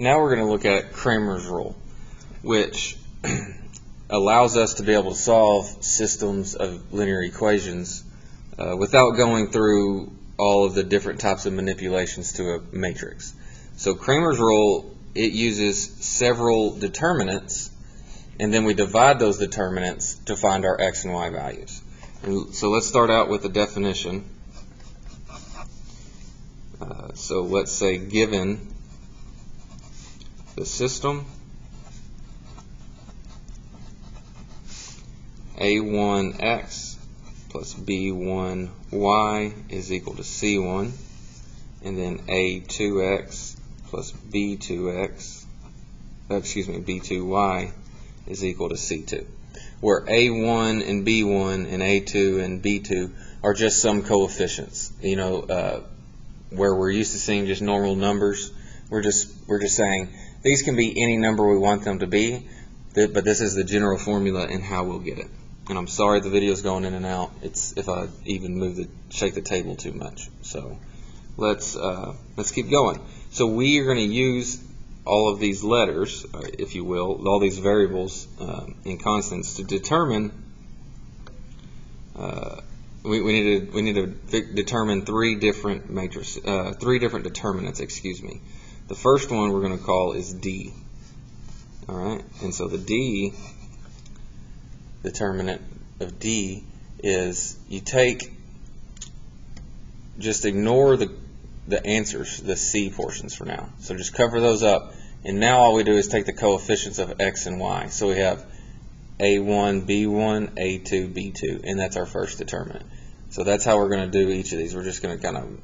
Now we're going to look at Cramers rule, which allows us to be able to solve systems of linear equations without going through all of the different types of manipulations to a matrix. So Cramers rule, it uses several determinants, and then we divide those determinants to find our x and y values. And so let's start out with the definition. So let's say given the system a1x plus b1y is equal to c1, and then a2x plus b2y is equal to c2, where a1 and b1 and a2 and b2 are just some coefficients. You know, where we're used to seeing just normal numbers, we're just saying these can be any number we want them to be, but this is the general formula and how we'll get it. And I'm sorry the video's going in and out. It's if I even shake the table too much. So let's keep going. So we are going to use all of these letters, if you will, all these variables and constants to determine. We need to determine three different determinants. Excuse me. The first one we're going to call is D. All right, and so the D determinant of D is just ignore the answers, the C portions for now. So just cover those up, and now all we do is take the coefficients of x and y. So we have a1, b1, a2, b2, and that's our first determinant. So that's how we're going to do each of these. We're just going to kind of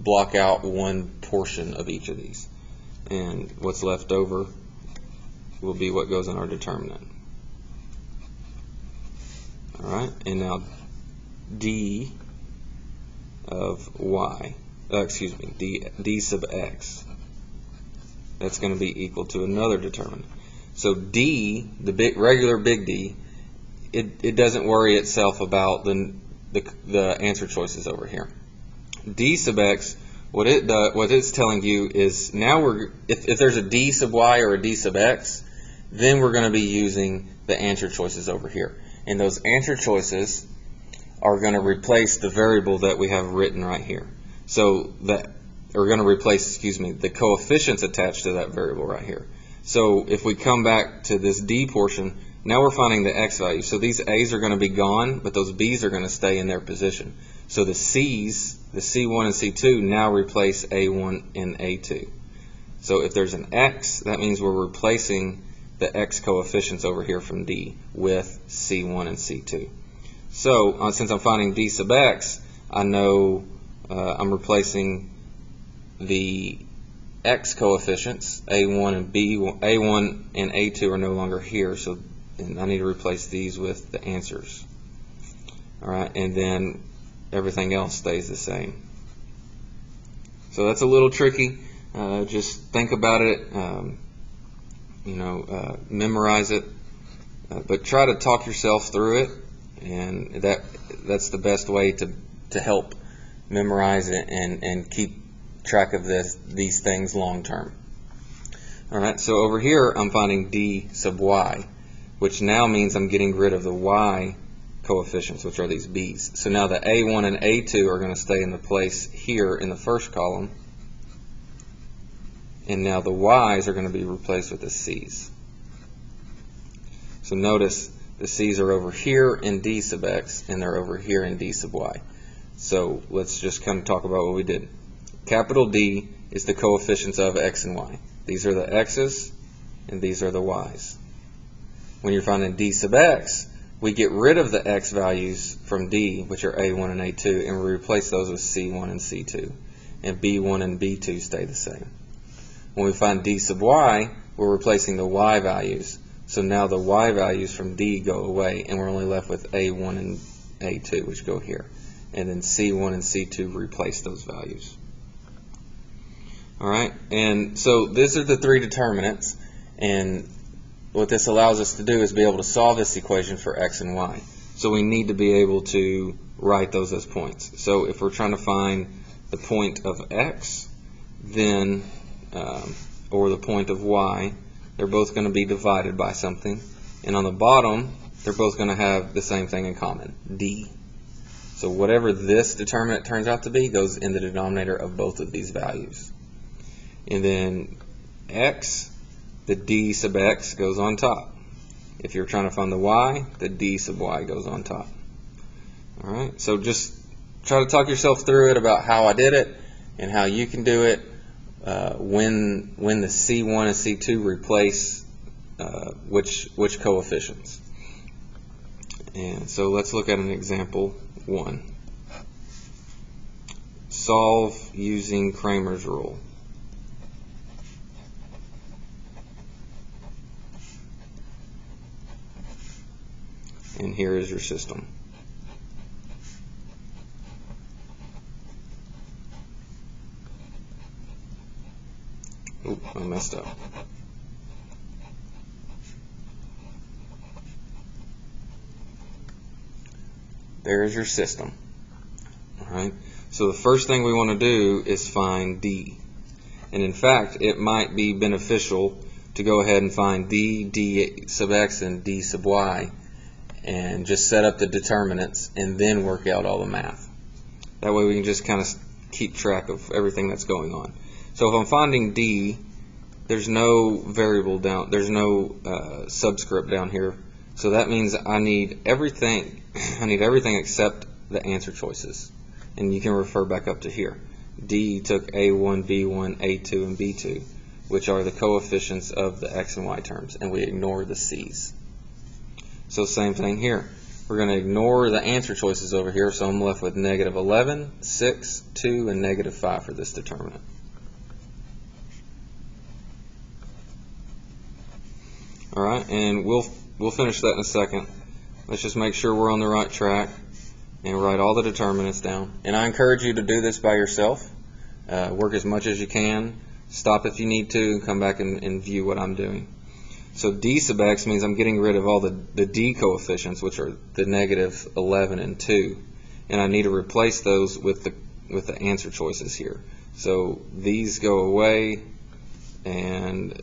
block out one portion of each of these, and what's left over will be what goes in our determinant. Alright, and now d of y, d sub x, that's going to be equal to another determinant. So D, the regular big D, it doesn't worry itself about the answer choices over here. D sub x, what it's telling you is now if there's a D sub y or a D sub x, then we're going to be using the answer choices over here. And those answer choices are going to replace the variable that we have written right here. So that are going to replace, the coefficients attached to that variable right here. So if we come back to this D portion, now we're finding the x value. So these a's are going to be gone, but those b's are going to stay in their position. So the c's, the c1 and c2, now replace a1 and a2. So if there's an x, that means we're replacing the x coefficients over here from D with c1 and c2. So since I'm finding D sub x, I know I'm replacing the x coefficients, a1 and a1 and a2 are no longer here, so I need to replace these with the answers. Alright, and then everything else stays the same. So that's a little tricky. Just think about it, memorize it, but try to talk yourself through it, and that's the best way to help memorize it and keep track of these things long term. Alright, so over here I'm finding D sub y, which now means I'm getting rid of the y coefficients, which are these b's. So now the a1 and a2 are going to stay in the place here in the first column, and now the y's are going to be replaced with the c's. So notice the c's are over here in D sub x, and they're over here in D sub y. So let's just kind of talk about what we did. Capital D is the coefficients of x and y. These are the x's, and these are the y's. When you're finding D sub x, we get rid of the x values from D, which are a1 and a2, and we replace those with c1 and c2. And b1 and b2 stay the same. When we find D sub y, we're replacing the y values. So now the y values from D go away, and we're only left with a1 and a2, which go here. And then c1 and c2 replace those values. Alright, and so these are the three determinants, and what this allows us to do is be able to solve this equation for x and y. So we need to be able to write those as points. So if we're trying to find the point of x, then or the point of y, they're both going to be divided by something. And on the bottom, they're both going to have the same thing in common, d. So whatever this determinant turns out to be goes in the denominator of both of these values. And then x, the d sub x goes on top. If you're trying to find the y, the d sub y goes on top. All right, so just try to talk yourself through it about how I did it and how you can do it when the C1 and C2 replace which coefficients. And so let's look at an example 1. Solve using Cramers rule. And here is your system. Oop, I messed up. There's your system. Alright, so the first thing we want to do is find D. And in fact, it might be beneficial to go ahead and find d sub x, and d sub y, and just set up the determinants and then work out all the math. That way we can just kind of keep track of everything that's going on. So if I'm finding d, there's no variable down, there's no subscript down here. So that means I need everything except the answer choices. And you can refer back up to here. D took A1, B1, A2, and B2, which are the coefficients of the x and y terms, and we ignore the c's. So same thing here. We're going to ignore the answer choices over here, so I'm left with negative 11, 6, 2, and negative 5 for this determinant. Alright, and we'll finish that in a second. Let's just make sure we're on the right track and write all the determinants down. And I encourage you to do this by yourself. Work as much as you can. Stop if you need to and come back and view what I'm doing. So d sub x means I'm getting rid of all the d coefficients, which are the negative 11 and 2. And I need to replace those with the answer choices here. So these go away, and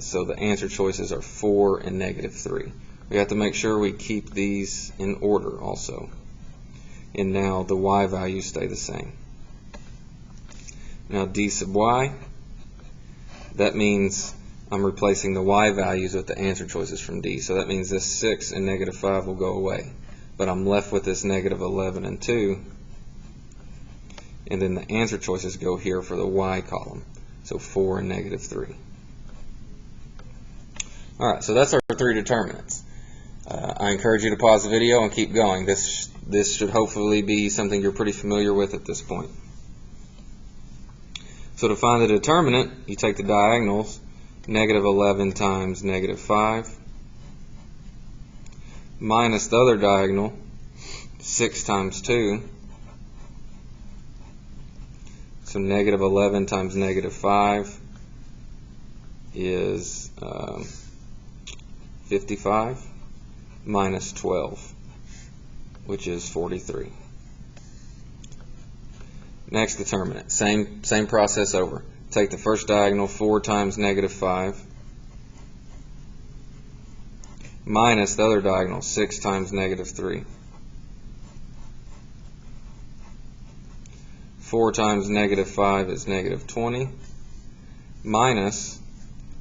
so the answer choices are 4 and negative 3. We have to make sure we keep these in order also. And now the y values stay the same. Now d sub y, that means I'm replacing the y values with the answer choices from d. So that means this 6 and negative 5 will go away. But I'm left with this negative 11 and 2. And then the answer choices go here for the y column. So 4 and negative 3. Alright, so that's our 3 determinants. I encourage you to pause the video and keep going. This should hopefully be something you're pretty familiar with at this point. So to find the determinant, you take the diagonals, negative 11 times negative 5, minus the other diagonal, 6 times 2. So negative 11 times negative 5 is 55, minus 12, which is 43. Next determinant, same process over. Take the first diagonal, 4 times negative 5, minus the other diagonal, 6 times negative 3. 4 times negative 5 is negative 20, minus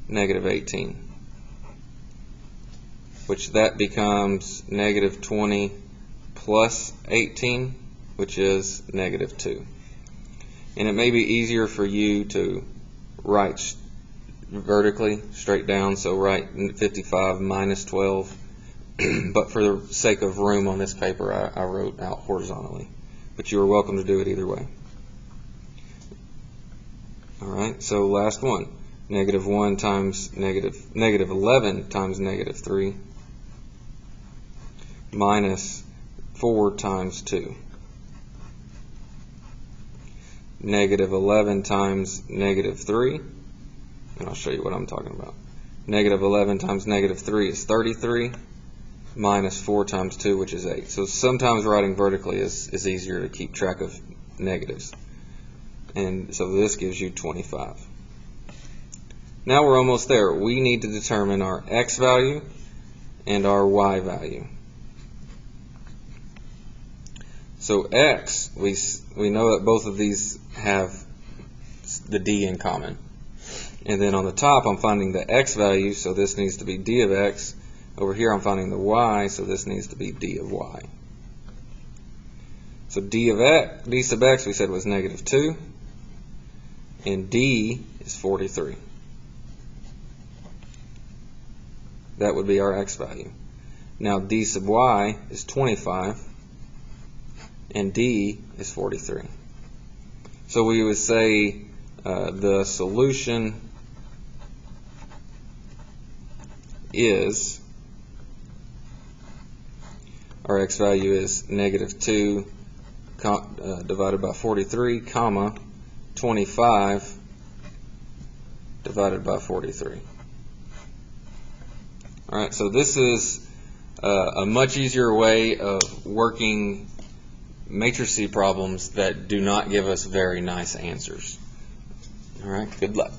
negative 18, which that becomes negative 20 plus 18, which is negative 2. And it may be easier for you to write vertically, straight down, so write 55 minus 12, but for the sake of room on this paper, I wrote out horizontally. But you are welcome to do it either way. Alright, so last one. Negative 1 times negative 11 times negative 3, minus 4 times 2. Negative 11 times negative 3, and I'll show you what I'm talking about. Negative 11 times negative 3 is 33, minus 4 times 2, which is 8. So sometimes writing vertically is easier to keep track of negatives. And so this gives you 25. Now we're almost there. We need to determine our x value and our y value. So x, we know that both of these have the d in common. And then on the top, I'm finding the x value, so this needs to be d of x. Over here, I'm finding the y, so this needs to be d of y. So d sub x we said was negative 2, and d is 43. That would be our x value. Now d sub y is 25, and d is 43. So we would say the solution is, our x value is negative 2 divided by 43, comma, 25 divided by 43. Alright, so this is a much easier way of working matrices problems that do not give us very nice answers. Alright, good luck.